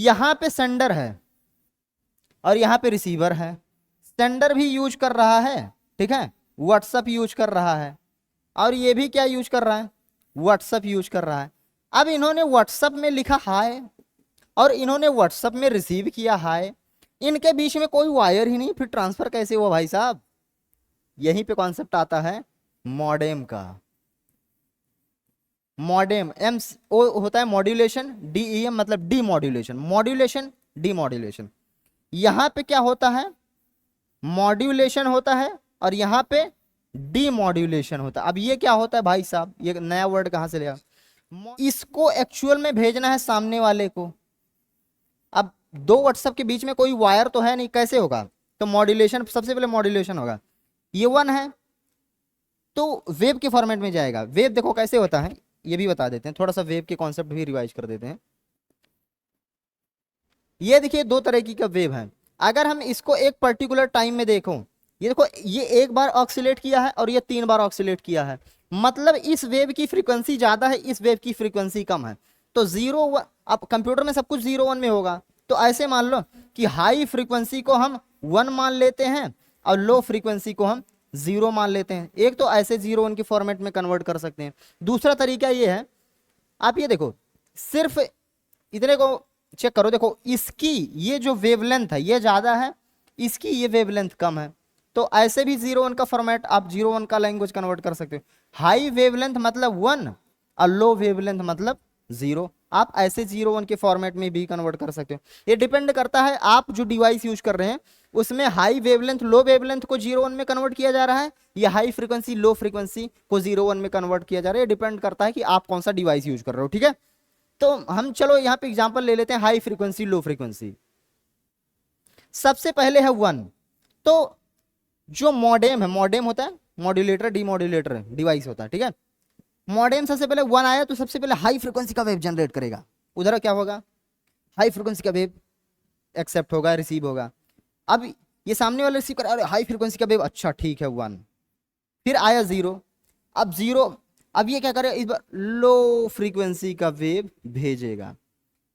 यहां पे सेंडर है और यहां पे रिसीवर है। सेंडर भी यूज कर रहा है, ठीक है, व्हाट्सअप यूज कर रहा है, और ये भी क्या यूज कर रहा है, व्हाट्सअप यूज कर रहा है। अब इन्होंने व्हाट्सअप में लिखा हाय और इन्होंने व्हाट्सअप में रिसीव किया हाय, इनके बीच में कोई वायर ही नहीं, फिर ट्रांसफर कैसे हुआ भाई साहब? यहीं पे कॉन्सेप्ट आता है मॉडेम का। मॉडेम एम ओ होता है मॉड्यूलेशन, डीईएम मतलब डीमॉड्यूलेशन, मॉड्यूलेशन डीमॉड्यूलेशन। यहां पे क्या होता है, मॉड्यूलेशन होता है और यहां पे डीमॉड्यूलेशन होता है। अब ये क्या होता है भाई साहब, ये नया वर्ड कहां से लिया? इसको एक्चुअल में भेजना है सामने वाले को। अब दो व्हाट्सएप के बीच में कोई वायर तो है नहीं, कैसे होगा? तो मॉड्यूलेशन, सबसे पहले मॉड्यूलेशन होगा। ये 1 है तो वेव के फॉर्मेट में जाएगा। वेव देखो कैसे होता है, ये भी बता देते हैं, थोड़ा सा वेव के कॉन्सेप्ट भी रिवाइज कर देते हैं। ये देखिए 2 तरह की का वेव है। अगर हम इसको एक पर्टिकुलर टाइम में देखो, ये देखो ये 1 बार ऑक्सीलेट किया है और ये 3 बार ऑक्सीलेट किया है, मतलब इस वेव की फ्रीक्वेंसी ज्यादा है, इस वेव की फ्रीक्वेंसी कम है। तो 0 अब कंप्यूटर में सब कुछ 0 1 में होगा, तो ऐसे मान लो कि हाई फ्रीक्वेंसी को हम 1 मान लेते हैं और लो फ्रीक्वेंसी को हम 0 मान लेते हैं। एक तो ऐसे 0 1 के फॉर्मेट में कन्वर्ट कर सकते हैं। दूसरा तरीका ये है, आप ये देखो, सिर्फ इतने को चेक करो, देखो इसकी ये जो वेवलेंथ है ये ज्यादा है, इसकी ये वेवलेंथ कम है, तो ऐसे भी 0 1 का फॉर्मेट आप 0 1 का लैंग्वेज कन्वर्ट कर सकते हो। हाई वेवलेंथ मतलब 1 और लो वेवलेंथ मतलब 0, आप ऐसे 0 1 के फॉर्मेट में भी कन्वर्ट कर सकते हो। ये डिपेंड करता है आप जो डिवाइस यूज कर रहे हैं उसमें हाई वेवलेंथ लो वेवलेंथ को 0 1 में कन्वर्ट किया जा रहा है या हाई फ्रीक्वेंसी लो फ्रीक्वेंसी को 0 1 में कन्वर्ट किया जा रहा है। ये डिपेंड करता है कि आप कौन सा डिवाइस यूज कर रहे हो, ठीक है। तो हम चलो यहां पे एग्जांपल ले लेते हैं हाई फ्रीक्वेंसी लो फ्रीक्वेंसी। सबसे पहले है 1, तो जो मॉडेम है, मॉडेम होता है मॉड्यूलेटर डीमॉड्यूलेटर डिवाइस होता है, ठीक है। मॉडेम सबसे पहले 1 आया तो सबसे पहले हाई फ्रीक्वेंसी का वेव जनरेट करेगा। उधर क्या होगा, हाई फ्रीक्वेंसी का वेव एक्सेप्ट होगा, रिसीव होगा। अब ये सामने वाले रिसीव कर, अरे हाई फ्रीक्वेंसी का वेव, अच्छा ठीक है 1, फिर आया 0, अब 0, अब ये क्या करेगा, इस बार लो फ्रीक्वेंसी का वेव भेजेगा,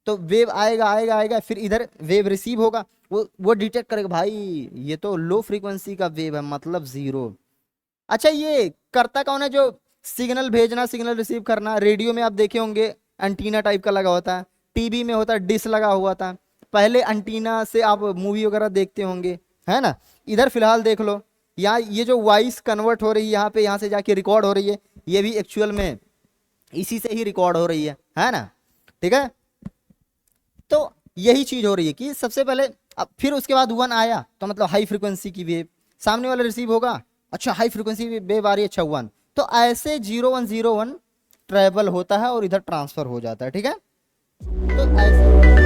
तो वेव आएगा आएगा आएगा, फिर इधर वेव रिसीव होगा, वो डिटेक्ट करेगा भाई ये तो लो फ्रीक्वेंसी का वेव है मतलब 0। अच्छा ये करता कौन है, जो सिग्नल भेजना सिग्नल रिसीव करना? रेडियो में आप देखे होंगे एंटीना टाइप का लगा होता है, टीवी में होता है डिश लगा हुआ था, पहले एंटीना से आप मूवी वगैरह देखते होंगे, है ना। इधर फिलहाल देख लो, यहाँ ये जो वॉइस कन्वर्ट हो रही है यहाँ पे, यहाँ से जाके रिकॉर्ड हो रही है, ये भी एक्चुअल में इसी से ही रिकॉर्ड हो रही है ना, ठीक है। तो यही चीज हो रही है कि सबसे पहले, अब फिर उसके बाद 1 आया तो मतलब हाई फ्रीक्वेंसी की वेव, सामने वाला रिसीव होगा, अच्छा हाई फ्रीक्वेंसी वेव आ रही है, अच्छा 1, तो ऐसे 0 1 0 1 ट्रेवल होता है और इधर ट्रांसफर हो जाता है, ठीक है। तो ऐसे